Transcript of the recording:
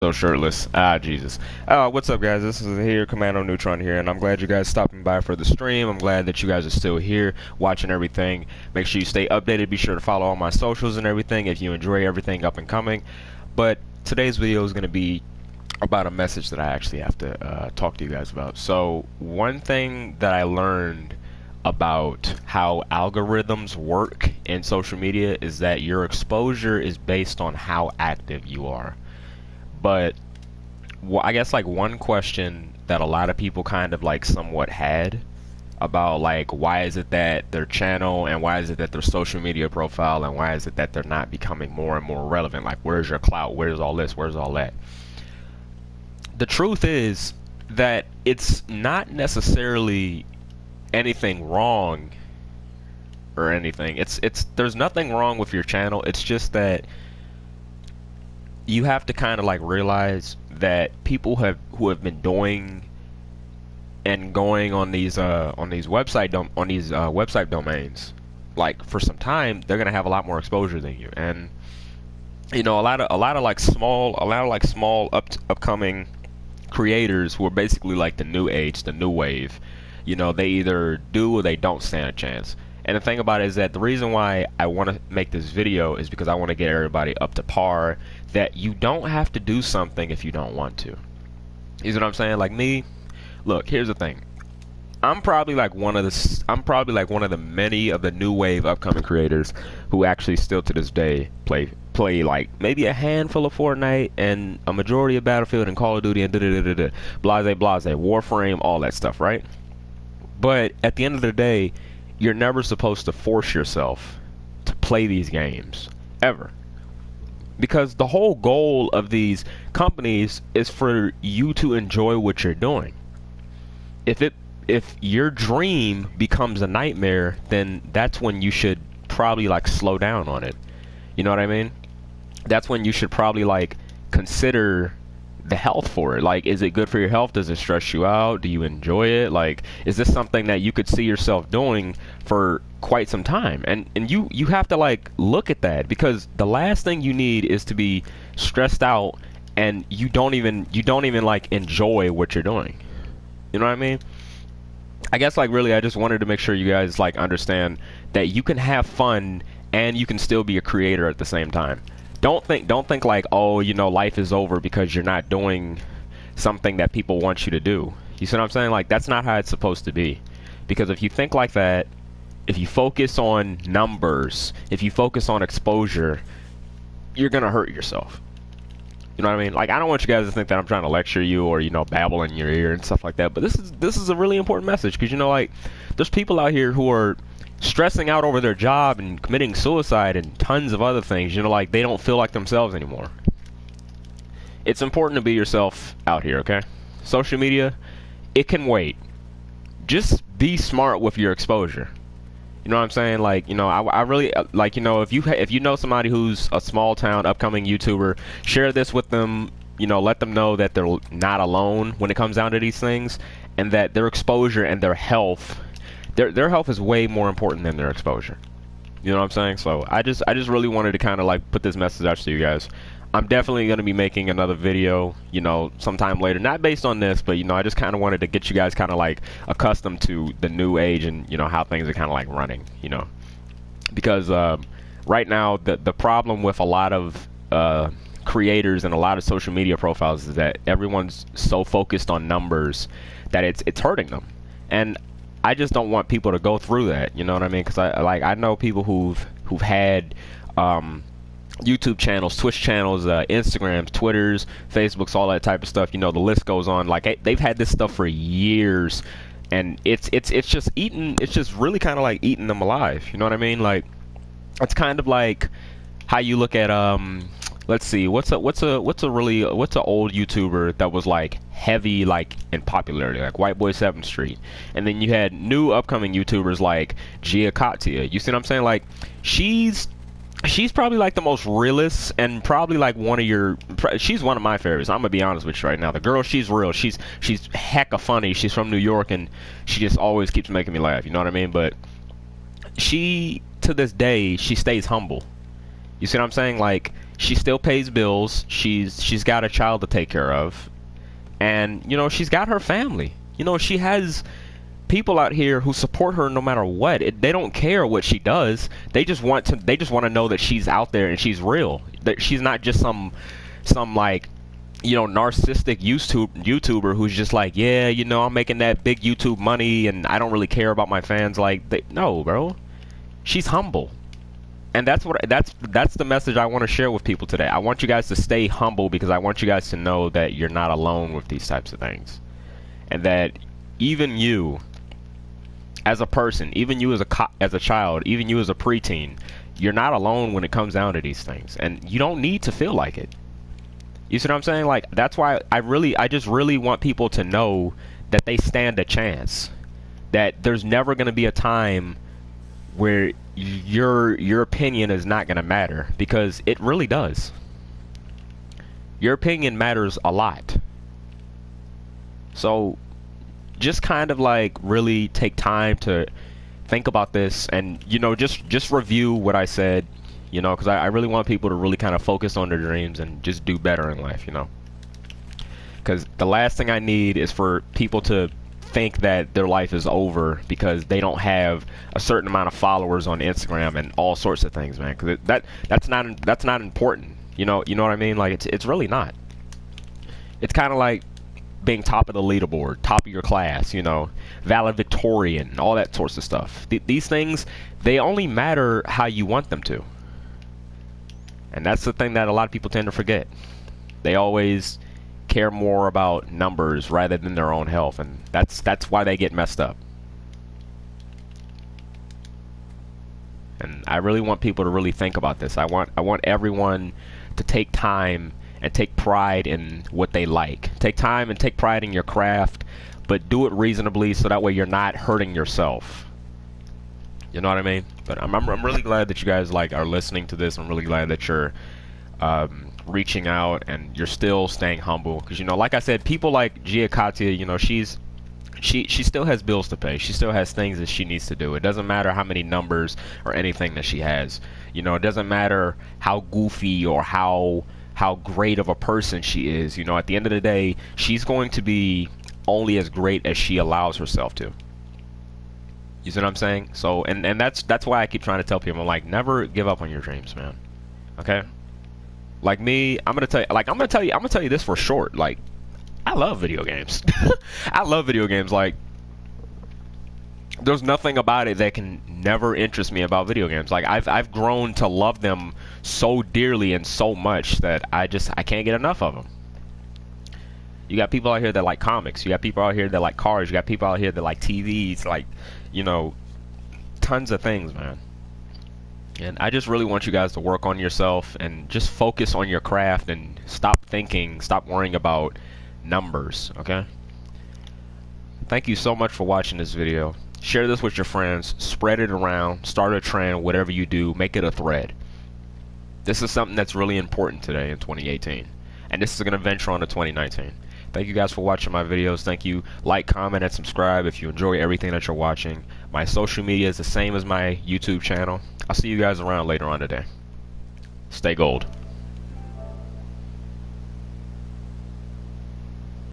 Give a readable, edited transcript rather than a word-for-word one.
So shirtless. Jesus. What's up, guys? This is here, Commando Neutron here, and I'm glad you guys stopping by for the stream. I'm glad that you guys are still here watching everything. Make sure you stay updated. Be sure to follow all my socials and everything if you enjoy everything up and coming. But today's video is going to be about a message that I actually have to talk to you guys about. So one thing that I learned about how algorithms work in social media is that your exposure is based on how active you are. But I guess like one question that a lot of people kind of like somewhat had about like why is it that their channel and why is it that their social media profile and why is it that they're not becoming more and more relevant? Like, where's your clout? Where's all this? Where's all that? The truth is that it's not necessarily anything wrong or anything. It's there's nothing wrong with your channel. It's just that you have to kind of like realize that people who have been doing and going on these website domains like for some time, they're gonna have a lot more exposure than you. And you know, a lot of like small upcoming creators who are basically like the new age, the new wave. You know, they either do or they don't stand a chance. And the thing about it is that the reason why I want to make this video is because I want to get everybody up to par, that you don't have to do something if you don't want to. You see what I'm saying? Like me, look, here's the thing. I'm probably like one of the many of the new wave upcoming creators who actually still to this day play like maybe a handful of Fortnite and a majority of Battlefield and Call of Duty and blase, Warframe, all that stuff, right? But at the end of the day, you're never supposed to force yourself to play these games, ever. Because the whole goal of these companies is for you to enjoy what you're doing. If your dream becomes a nightmare, then that's when you should probably like slow down on it. You know what I mean? That's when you should probably like consider the health for it. Like, is it good for your health? Does it stress you out? Do you enjoy it? Like, is this something that you could see yourself doing for quite some time? And you have to like look at that, because the last thing you need is to be stressed out and you don't even like enjoy what you're doing. You know what I mean? I guess like really I just wanted to make sure you guys like understand that you can have fun and you can still be a creator at the same time. Don't think like, oh, you know, life is over because you're not doing something that people want you to do. You see what I'm saying? Like, that's not how it's supposed to be. Because if you think like that, if you focus on numbers, if you focus on exposure, you're gonna hurt yourself. You know what I mean? Like, I don't want you guys to think that I'm trying to lecture you or, you know, babble in your ear and stuff like that. But this is a really important message, because, you know, like, there's people out here who are stressing out over their job and committing suicide and tons of other things. You know, like, they don't feel like themselves anymore. It's important to be yourself out here, okay? Social media, it can wait. Just be smart with your exposure. You know what I'm saying? Like, you know, I really like, you know, if you know somebody who's a small town upcoming YouTuber, share this with them. You know, let them know that they're not alone when it comes down to these things, and that their exposure and their health is way more important than their exposure. You know what I'm saying? So I just really wanted to kind of like put this message out to you guys. I'm definitely going to be making another video, you know, sometime later. Not based on this, but, you know, I just kind of wanted to get you guys kind of like accustomed to the new age and, you know, how things are kind of like running, you know. Because right now, the problem with a lot of creators and a lot of social media profiles is that everyone's so focused on numbers that it's hurting them. And I just don't want people to go through that, you know what I mean? Because I know people who've had YouTube channels, Twitch channels, Instagrams, Twitters, Facebooks, all that type of stuff. You know, the list goes on. Like, they've had this stuff for years, and it's just eating. It's just really kind of like eating them alive. You know what I mean? Like, it's kind of like how you look at let's see, what's a old YouTuber that was like heavy like in popularity, like White Boy 7th Street, and then you had new upcoming YouTubers like Gia Katia. You see what I'm saying? Like, she's probably like the most realist and probably like she's one of my favorites. I'm gonna be honest with you right now. The girl, she's real. She's hecka funny. She's from New York and she just always keeps making me laugh. You know what I mean? But she, to this day, she stays humble. You see what I'm saying? Like, She still pays bills. She's got a child to take care of, and you know she's got her family. You know she has people out here who support her no matter what. They don't care what she does. They just want to know that she's out there and she's real. That she's not just some like, you know, narcissistic YouTuber who's just like, yeah, you know, I'm making that big YouTube money and I don't really care about my fans. Like, no, bro. She's humble. And that's the message I want to share with people today. I want you guys to stay humble because I want you guys to know that you're not alone with these types of things. And that even you as a person, even you as a child, even you as a preteen, you're not alone when it comes down to these things. And you don't need to feel like it. You see what I'm saying? Like, that's why I just really want people to know that they stand a chance. That there's never going to be a time where your opinion is not going to matter, because it really does. Your opinion matters a lot. So just kind of like really take time to think about this, and you know, just review what I said, you know, because I really want people to really kind of focus on their dreams and just do better in life, you know. Because the last thing I need is for people to think that their life is over because they don't have a certain amount of followers on Instagram and all sorts of things, man. Because that's not important. You know what I mean? Like, it's really not. It's kind of like being top of the leaderboard, top of your class, you know, valedictorian, all that sorts of stuff. These things, they only matter how you want them to. And that's the thing that a lot of people tend to forget. They always care more about numbers rather than their own health, and that's why they get messed up. And I really want people to really think about this. I want everyone to take time and take pride in what they like. Take time and take pride in your craft, but do it reasonably so that way you're not hurting yourself. You know what I mean? But I'm really glad that you guys like are listening to this. I'm really glad that you're reaching out and you're still staying humble, because you know, like I said, people like Gia Katia, you know, she still has bills to pay. She still has things that she needs to do. It doesn't matter how many numbers or anything that she has. You know, it doesn't matter how goofy or how great of a person she is. You know, at the end of the day, she's going to be only as great as she allows herself to. You see what I'm saying? So, and that's why I keep trying to tell people, I'm like, never give up on your dreams, man. Okay? Like me, I'm gonna tell you this for short. Like, I love video games. I love video games. Like, there's nothing about it that can never interest me about video games. Like, I've grown to love them so dearly and so much that I can't get enough of them. You got people out here that like comics. You got people out here that like cars. You got people out here that like TVs. Like, you know, tons of things, man. And I just really want you guys to work on yourself and just focus on your craft and stop worrying about numbers, okay? Thank you so much for watching this video. Share this with your friends, spread it around, start a trend, whatever you do, make it a thread. This is something that's really important today in 2018. And this is going to venture on to 2019. Thank you guys for watching my videos. Thank you. Like, comment, and subscribe if you enjoy everything that you're watching. My social media is the same as my YouTube channel. I'll see you guys around later on today. Stay gold.